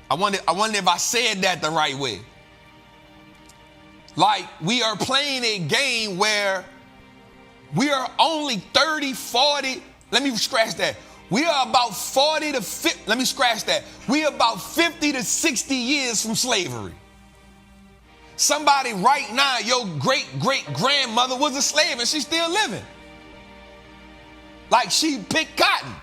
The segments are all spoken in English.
I wonder if I said that the right way. Like, we are playing a game where we are only 30, 40, let me scratch that. We are about 40 to 50, let me scratch that. We are about 50 to 60 years from slavery. Somebody right now, your great-great-grandmother was a slave and she's still living. Like, she picked cotton.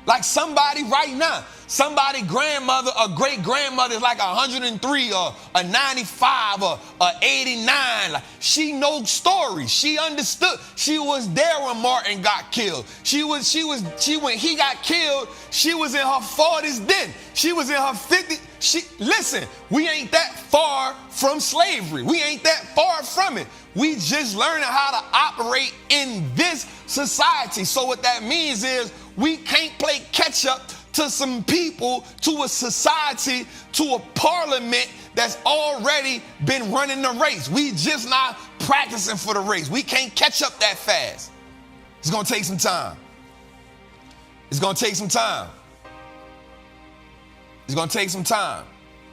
Like somebody right now, somebody grandmother or great-grandmother is like 103 or a 95 or a 89. Like, she knows stories. She understood. She was there when Martin got killed. When he got killed, she was in her 40s then. She was in her 50s. Listen, we ain't that far from slavery. We ain't that far from it. We just learning how to operate in this society. So what that means is we can't play catch up to some people, to a society, to a parliament that's already been running the race. We just not practicing for the race. We can't catch up that fast. It's going to take some time. It's going to take some time. It's going to take some time.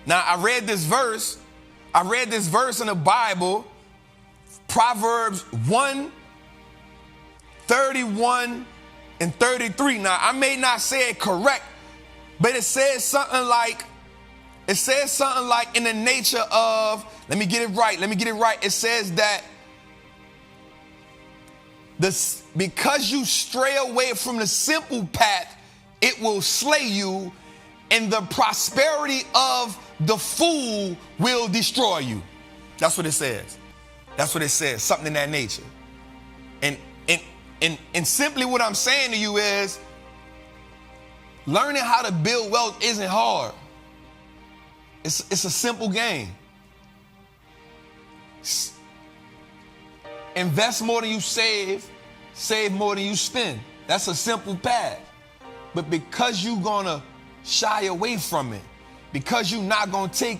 Now, I read this verse in the Bible, Proverbs 1:31 and 33. Now, I may not say it correct, but it says something like in the nature of, let me get it right. It says that because you stray away from the simple path, it will slay you, and the prosperity of the fool will destroy you. That's what it says. That's what it says, something in that nature. And simply what I'm saying to you is, learning how to build wealth isn't hard. It's a simple game. Invest more than you save more than you spend. That's a simple path. But because you're gonna shy away from it, because you're not gonna take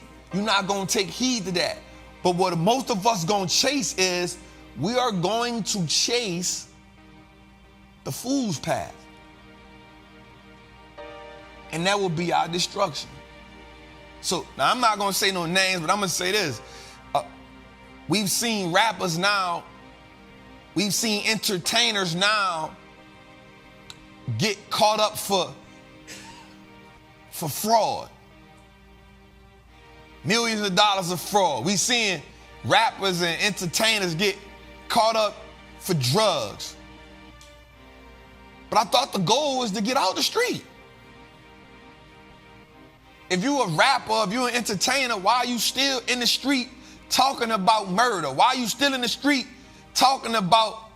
heed to that. But what most of us gonna chase is, we are going to chase the fool's path. And that will be our destruction. So now I'm not gonna say no names, but I'm gonna say this. We've seen rappers now, we've seen entertainers now get caught up for fraud. Millions of dollars of fraud. We've seen rappers and entertainers get caught up for drugs. But I thought the goal was to get out the street. If you a rapper, if you an entertainer, why are you still in the street talking about murder? Why are you still in the street talking about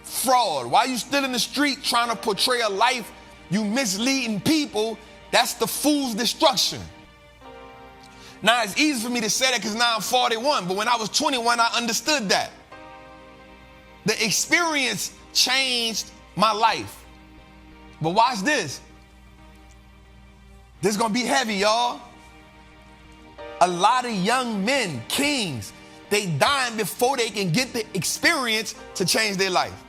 fraud? Why are you still in the street trying to portray a life you misleading people? That's the fool's destruction. Now, it's easy for me to say that because now I'm 41, but when I was 21, I understood that. The experience changed my life. But watch this. This is going to be heavy, y'all. A lot of young men, kings, they dying before they can get the experience to change their life.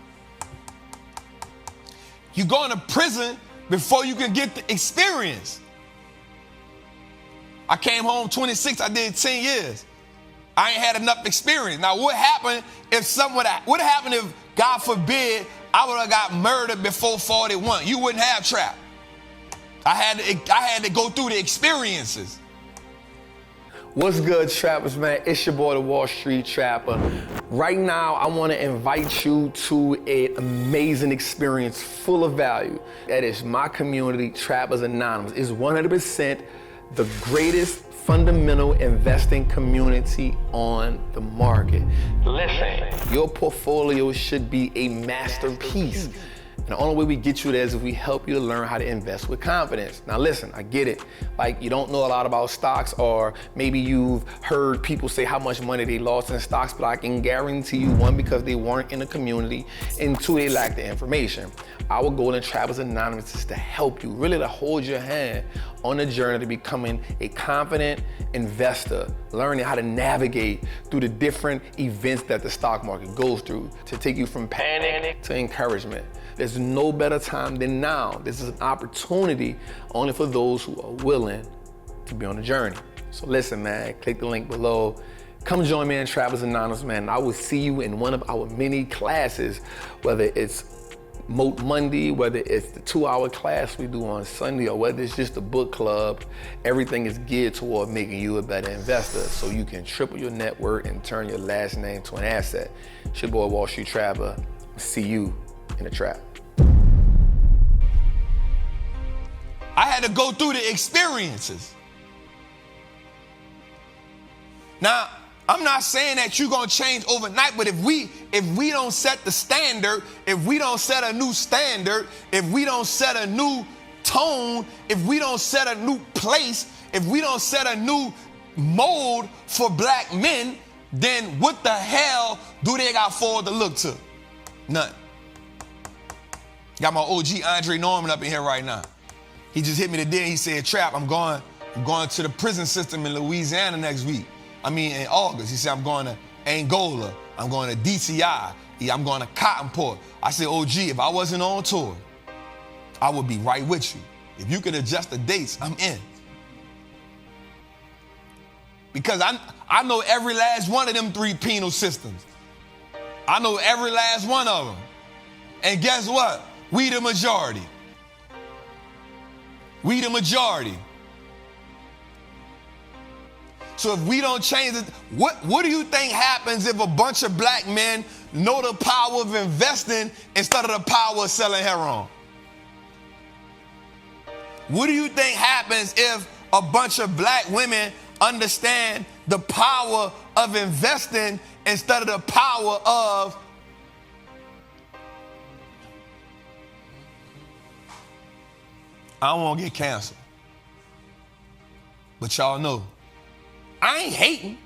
You go into prison before you can get the experience. I came home 26, I did 10 years. I ain't had enough experience. Now, what happened if God forbid, I would have got murdered before 41? You wouldn't have trap. I had to go through the experiences. What's good, trappers, man? It's your boy, the Wall Street Trapper. Right now, I want to invite you to an amazing experience full of value. That is my community, Trappers Anonymous. It's 100% the greatest fundamental investing community on the market. Listen, your portfolio should be a masterpiece. And the only way we get you there is if we help you to learn how to invest with confidence. Now listen, I get it. Like, you don't know a lot about stocks, or maybe you've heard people say how much money they lost in stocks, but I can guarantee you, one, because they weren't in the community, and two, they lack the information. Our goal in Trappers Anonymous is to help you, really to hold your hand on a journey to becoming a confident investor, learning how to navigate through the different events that the stock market goes through to take you from panic to encouragement. There's no better time than now. This is an opportunity only for those who are willing to be on the journey. So listen, man, click the link below. Come join me in Travelers Anonymous, man. I will see you in one of our many classes, whether it's Moat Monday, whether it's the 2-hour class we do on Sunday, or whether it's just a book club. Everything is geared toward making you a better investor so you can triple your net worth and turn your last name to an asset. It's your boy, Wall Street Traveler. See you in the trap. I had to go through the experiences. Now, I'm not saying that you're gonna change overnight, but if we don't set the standard, if we don't set a new standard, if we don't set a new tone, if we don't set a new place, if we don't set a new mold for black men, then what the hell do they got forward to look to? None. Got my OG Andre Norman up in here right now. He just hit me today. He said, Trap, I'm going to the prison system in Louisiana next week. In August. He said, I'm going to Angola. I'm going to DCI. I'm going to Cottonport. I said, OG, if I wasn't on tour, I would be right with you. If you can adjust the dates, I'm in. Because I know every last one of them 3 penal systems. I know every last one of them. And guess what? We the majority. We the majority. So if we don't change it, what do you think happens if a bunch of black men know the power of investing instead of the power of selling heroin? What do you think happens if a bunch of black women understand the power of investing instead of the power of I don't want to get canceled, but y'all know I ain't hating.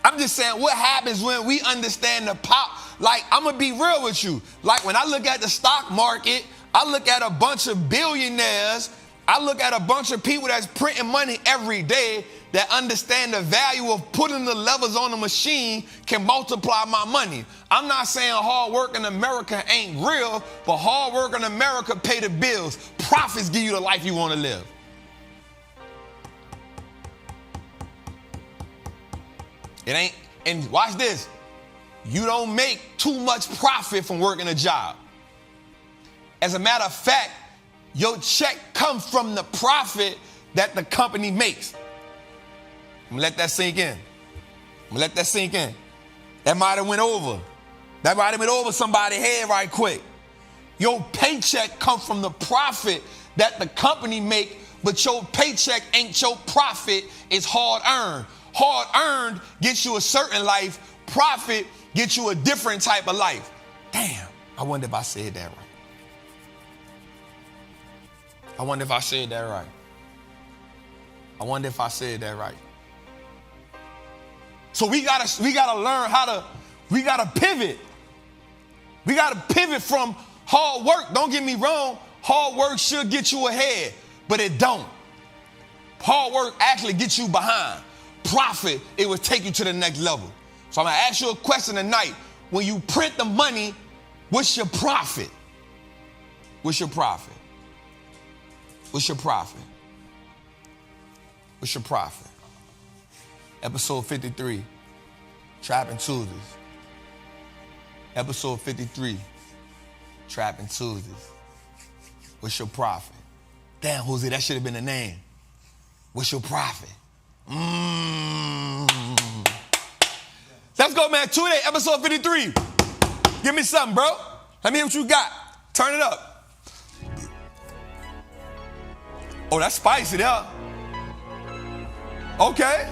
I'm just saying what happens when we understand the power. Like, I'm going to be real with you. Like, when I look at the stock market, I look at a bunch of billionaires. I look at a bunch of people that's printing money every day that understand the value of putting the levers on the machine can multiply my money. I'm not saying hard work in America ain't real, but hard work in America pay the bills. Profits give you the life you want to live. It ain't, and watch this, you don't make too much profit from working a job. As a matter of fact, your check comes from the profit that the company makes. I'm gonna let that sink in. That might have went over. That might have went over somebody's head right quick. Your paycheck comes from the profit that the company make, but your paycheck ain't your profit, it's hard earned. Hard earned gets you a certain life. Profit gets you a different type of life. Damn, I wonder if I said that right. I wonder if I said that right. So we gotta learn we gotta pivot. We gotta pivot from hard work. Don't get me wrong, hard work should get you ahead, but it don't. Hard work actually gets you behind. Profit, it will take you to the next level. So I'm gonna ask you a question tonight. When you print the money, what's your profit? What's your profit? What's your profit? What's your profit? Episode 53, Trapping Tuesdays. Episode 53, Trapping Tuesdays. What's your profit? Damn, Jose, that should have been the name. What's your profit? Let's go, man. Tuesday, episode 53. Give me something, bro. Let me hear what you got. Turn it up. Oh, that's spicy there. Okay.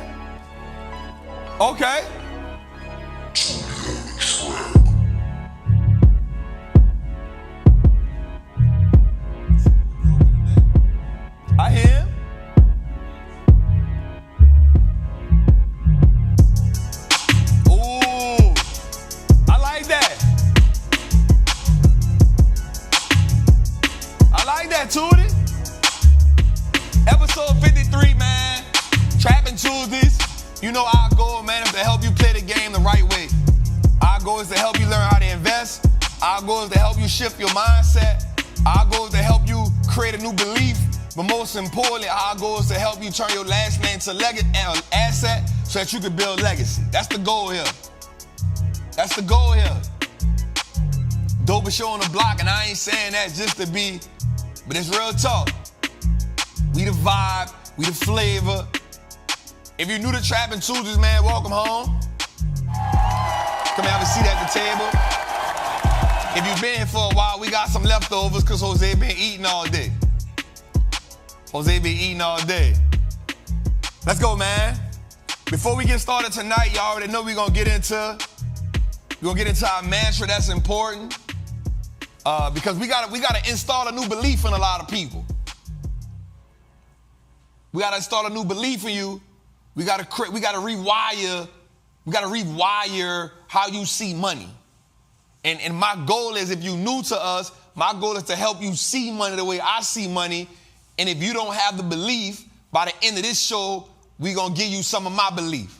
I hear him. Ooh, I like that. I like that, Tootie. You know our goal, man, is to help you play the game the right way. Our goal is to help you learn how to invest. Our goal is to help you shift your mindset. Our goal is to help you create a new belief. But most importantly, our goal is to help you turn your last name to an asset so that you can build legacy. That's the goal here. That's the goal here. Dopest show on the block, and I ain't saying that just to be, but it's real talk. We the vibe, we the flavor. If you're new to Trapping Tuesdays, man, welcome home. Come have a seat at the table. If you've been here for a while, we got some leftovers because Jose been eating all day. Jose been eating all day. Let's go, man. Before we get started tonight, y'all already know we're gonna get into our mantra that's important. Because we gotta install a new belief in a lot of people. We gotta install a new belief in you. We gotta rewire how you see money. And my goal is, if you're new to us, my goal is to help you see money the way I see money. And if you don't have the belief, by the end of this show, we're gonna give you some of my belief.